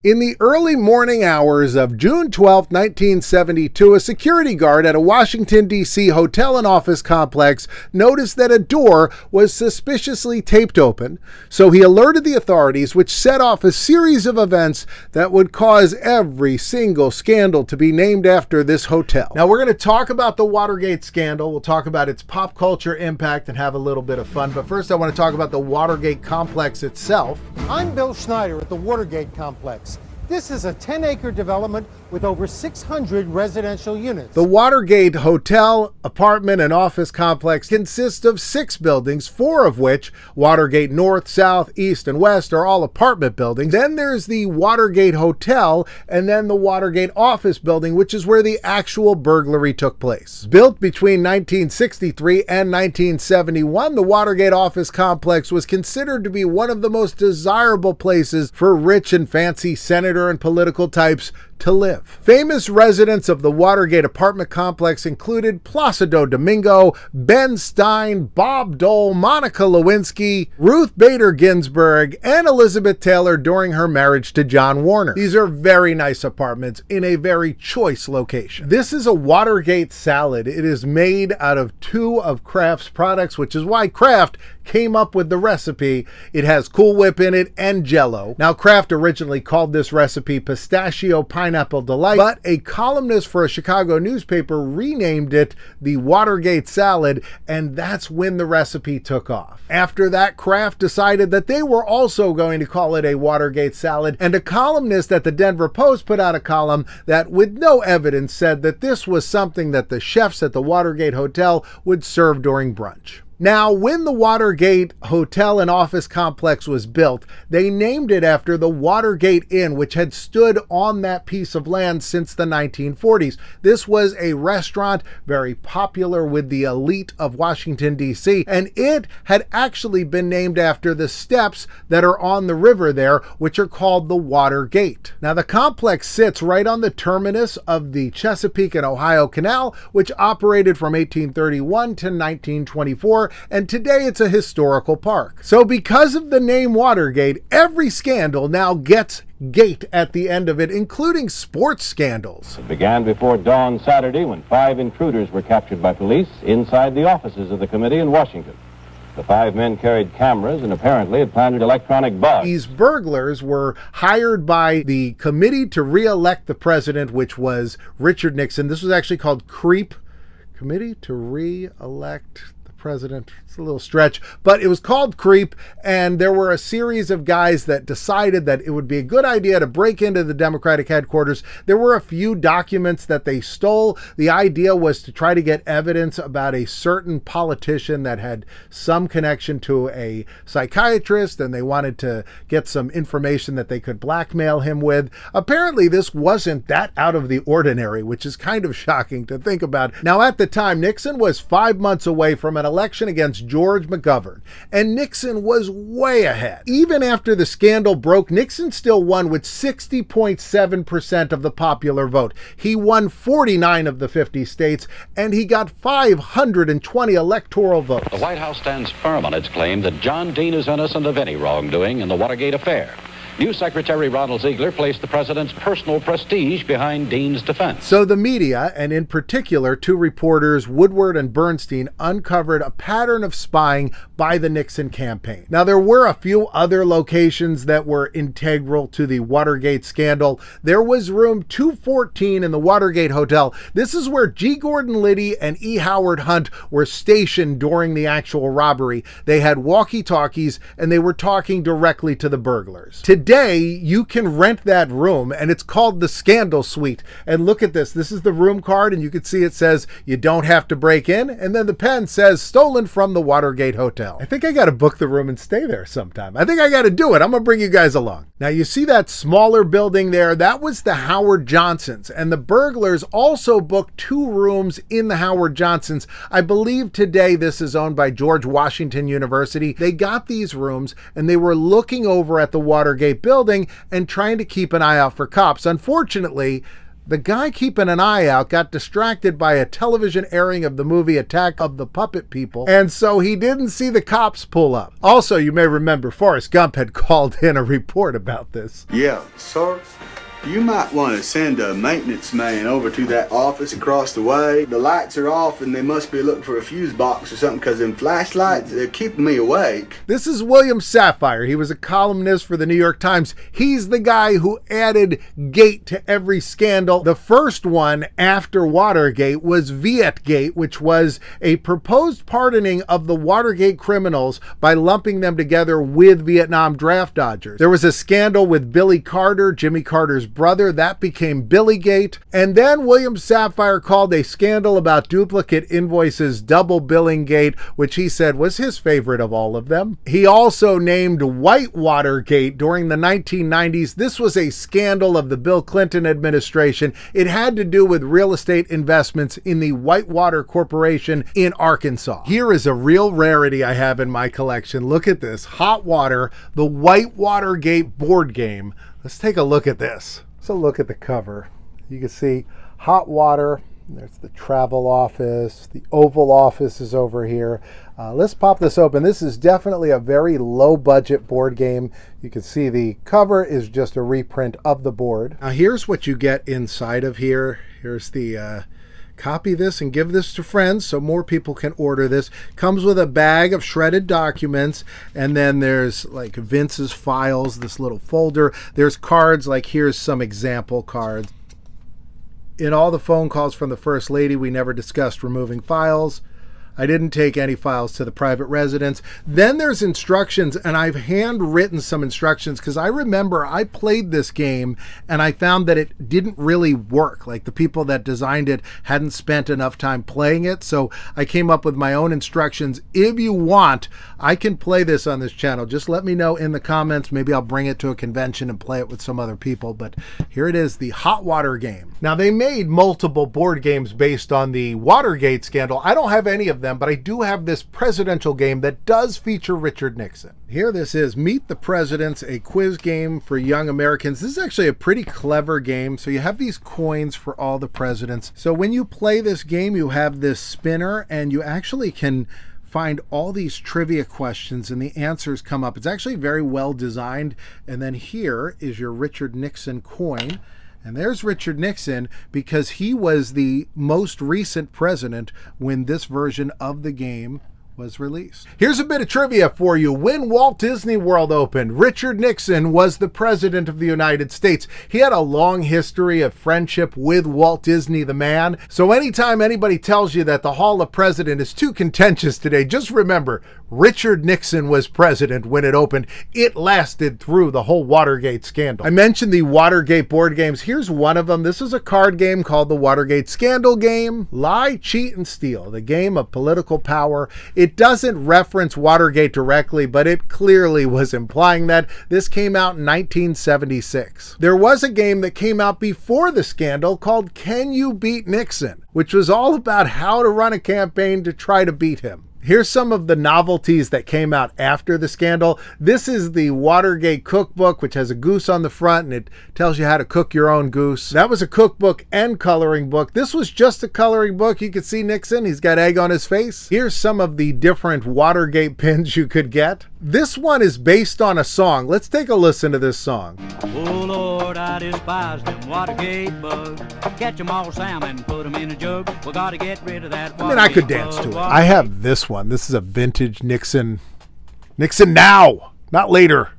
In the early morning hours of June 12, 1972, a security guard at a Washington, D.C. hotel and office complex noticed that a door was suspiciously taped open, so he alerted the authorities, which set off a series of events that would cause every single scandal to be named after this hotel. Now, we're going to talk about the Watergate scandal. We'll talk about its pop culture impact and have a little bit of fun. But first, I want to talk about the Watergate complex itself. I'm Bill Schneider at the Watergate complex. This is a 10-acre development with over 600 residential units. The Watergate hotel, apartment, and office complex consists of 6 buildings, 4 of which, Watergate North, South, East, and West, are all apartment buildings. Then there's the Watergate Hotel, and then the Watergate office building, which is where the actual burglary took place. Built between 1963 and 1971, the Watergate office complex was considered to be one of the most desirable places for rich and fancy senator and political types to live. Famous residents of the Watergate apartment complex included Placido Domingo, Ben Stein, Bob Dole, Monica Lewinsky, Ruth Bader Ginsburg, and Elizabeth Taylor during her marriage to John Warner. These are very nice apartments in a very choice location. This is a Watergate salad. It is made out of 2 of Kraft's products, which is why Kraft came up with the recipe. It has Cool Whip in it and Jell-O. Now, Kraft originally called this recipe Pistachio Pineapple Delight, but a columnist for a Chicago newspaper renamed it the Watergate Salad, and that's when the recipe took off. After that, Kraft decided that they were also going to call it a Watergate Salad, and a columnist at the Denver Post put out a column that, with no evidence, said that this was something that the chefs at the Watergate Hotel would serve during brunch. Now, when the Watergate Hotel and office complex was built, they named it after the Watergate Inn, which had stood on that piece of land since the 1940s. This was a restaurant very popular with the elite of Washington, D.C., and it had actually been named after the steps that are on the river there, which are called the Watergate. Now, the complex sits right on the terminus of the Chesapeake and Ohio Canal, which operated from 1831 to 1924. And today it's a historical park. So because of the name Watergate, every scandal now gets gate at the end of it, including sports scandals. It began before dawn Saturday when 5 intruders were captured by police inside the offices of the committee in Washington. The 5 men carried cameras and apparently had planted electronic bugs. These burglars were hired by the Committee to Re-elect the President, which was Richard Nixon. This was actually called CREEP, Committee to Re-elect President. It's a little stretch, but it was called CREEP, and there were a series of guys that decided that it would be a good idea to break into the Democratic headquarters. There were a few documents that they stole. The idea was to try to get evidence about a certain politician that had some connection to a psychiatrist, and they wanted to get some information that they could blackmail him with. Apparently, this wasn't that out of the ordinary, which is kind of shocking to think about. Now, at the time, Nixon was 5 months away from an election against George McGovern, and Nixon was way ahead. Even after the scandal broke, Nixon still won with 60.7% of the popular vote. He won 49 of the 50 states, and he got 520 electoral votes. The White House stands firm on its claim that John Dean is innocent of any wrongdoing in the Watergate affair. New Secretary Ronald Ziegler placed the president's personal prestige behind Dean's defense. So the media, and in particular 2 reporters, Woodward and Bernstein, uncovered a pattern of spying by the Nixon campaign. Now, there were a few other locations that were integral to the Watergate scandal. There was room 214 in the Watergate Hotel. This is where G. Gordon Liddy and E. Howard Hunt were stationed during the actual robbery. They had walkie-talkies, and they were talking directly to the burglars. Today, you can rent that room, and it's called the Scandal Suite. And look at this. This is the room card, and you can see it says you don't have to break in, and then the pen says stolen from the Watergate Hotel. I think I got to book the room and stay there sometime. I think I got to do it. I'm going to bring you guys along. Now, you see that smaller building there? That was the Howard Johnsons, and the burglars also booked 2 rooms in the Howard Johnsons. I believe today this is owned by George Washington University. They got these rooms, and they were looking over at the Watergate building and trying to keep an eye out for cops. Unfortunately, The guy keeping an eye out got distracted by a television airing of the movie Attack of the Puppet People, and so he didn't see the cops pull up. Also, you may remember Forrest Gump had called in a report about this. Yeah, sir. You might want to send a maintenance man over to that office across the way. The lights are off and they must be looking for a fuse box or something because them flashlights, they're keeping me awake. This is William Safire. He was a columnist for the New York Times. He's the guy who added gate to every scandal. The first one after Watergate was Vietgate, which was a proposed pardoning of the Watergate criminals by lumping them together with Vietnam draft dodgers. There was a scandal with Billy Carter, Jimmy Carter's brother. That became Billygate. And then William Safire called a scandal about duplicate invoices double billing gate, which he said was his favorite of all of them. He also named Whitewatergate during the 1990s. This was a scandal of the Bill Clinton administration. It had to do with real estate investments in the Whitewater Corporation in Arkansas. Here is a real rarity I have in my collection. Look at this. Hot Water, the Whitewatergate board game. Let's take a look at this. So look at the cover. You can see Hot Water. There's the travel office. The Oval Office is over here. Let's pop this open. This is definitely a very low budget board game. You can see the cover is just a reprint of the board. Now here's what you get inside of here. Here's the copy this and give this to friends so more people can order this. Comes with a bag of shredded documents, and then there's like Vince's files, this little folder. There's cards, like here's some example cards. In all the phone calls from the First Lady, we never discussed removing files. I didn't take any files to the private residence. Then there's instructions, and I've handwritten some instructions because I remember I played this game and I found that it didn't really work. Like the people that designed it hadn't spent enough time playing it. So I came up with my own instructions. If you want, I can play this on this channel. Just let me know in the comments. Maybe I'll bring it to a convention and play it with some other people. But here it is, the Hot Water game. Now they made multiple board games based on the Watergate scandal. I don't have any of them, but I do have this presidential game that does feature Richard Nixon. Here this is, Meet the Presidents, a quiz game for young Americans. This is actually a pretty clever game. So you have these coins for all the presidents. So when you play this game, you have this spinner and you actually can find all these trivia questions and the answers come up. It's actually very well designed. And then here is your Richard Nixon coin. And there's Richard Nixon because he was the most recent president when this version of the game was released. Here's a bit of trivia for you. When Walt Disney World opened, Richard Nixon was the president of the United States. He had a long history of friendship with Walt Disney, the man. So anytime anybody tells you that the Hall of President is too contentious today, just remember, Richard Nixon was president when it opened. It lasted through the whole Watergate scandal. I mentioned the Watergate board games. Here's one of them. This is a card game called the Watergate Scandal Game. Lie, cheat, and steal. The game of political power. It doesn't reference Watergate directly, but it clearly was implying that. This came out in 1976. There was a game that came out before the scandal called Can You Beat Nixon, which was all about how to run a campaign to try to beat him. Here's some of the novelties that came out after the scandal. This is the Watergate cookbook, which has a goose on the front and it tells you how to cook your own goose. That was a cookbook and coloring book. This was just a coloring book. You could see Nixon. He's got egg on his face. Here's some of the different Watergate pins you could get. This one is based on a song. Let's take a listen to this song. Oh Lord, I despise them Watergate bugs. Catch 'em all salmon, put 'em in a jug. We gotta get rid of that Watergate. I mean, I could dance to it. I have this one. This is a vintage Nixon. Nixon now, not later.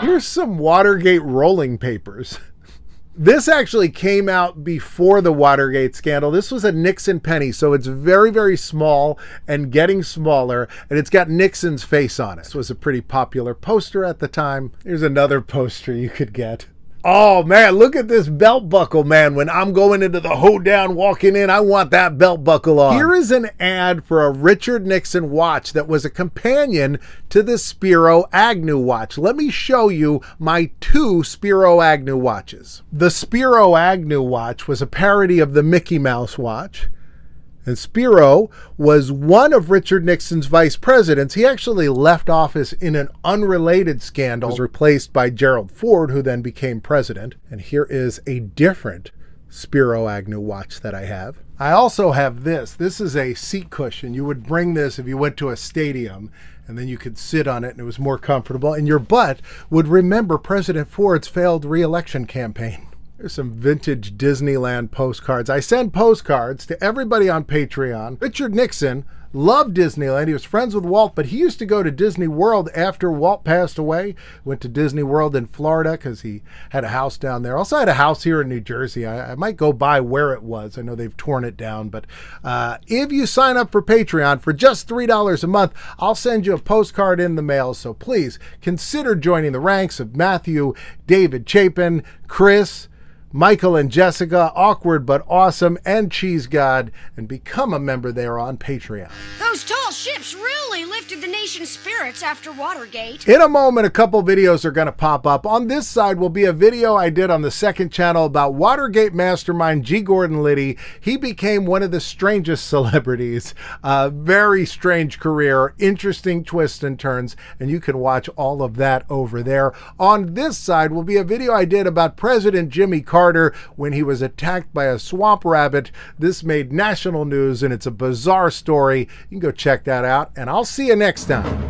Here's some Watergate rolling papers. This actually came out before the Watergate scandal. This was a Nixon penny, so it's very, very small and getting smaller, and it's got Nixon's face on it. This was a pretty popular poster at the time. Here's another poster you could get. Oh man, look at this belt buckle, man. When I'm going into the hoedown, walking in, I want that belt buckle on. Here is an ad for a Richard Nixon watch that was a companion to the Spiro Agnew watch. Let me show you my 2 Spiro Agnew watches. The Spiro Agnew watch was a parody of the Mickey Mouse watch. And Spiro was one of Richard Nixon's vice presidents. He actually left office in an unrelated scandal, was replaced by Gerald Ford, who then became president. And here is a different Spiro Agnew watch that I have. I also have this. This is a seat cushion. You would bring this if you went to a stadium, and then you could sit on it and it was more comfortable. And your butt would remember President Ford's failed re-election campaign. There's some vintage Disneyland postcards. I send postcards to everybody on Patreon. Richard Nixon loved Disneyland. He was friends with Walt, but he used to go to Disney World after Walt passed away. Went to Disney World in Florida because he had a house down there. Also had a house here in New Jersey. I might go by where it was. I know they've torn it down, but if you sign up for Patreon for just $3 a month, I'll send you a postcard in the mail. So please consider joining the ranks of Matthew, David Chapin, Chris, Michael and Jessica, Awkward But Awesome, and Cheese God, and become a member there on Patreon. Those tall ships really lifted the nation's spirits after Watergate. In a moment, a couple videos are going to pop up. On this side will be a video I did on the second channel about Watergate mastermind G. Gordon Liddy. He became one of the strangest celebrities. Very strange career, interesting twists and turns, and you can watch all of that over there. On this side will be a video I did about President Jimmy Carter when he was attacked by a swamp rabbit. This made national news, and it's a bizarre story. You can go check that out, and I'll see you next time.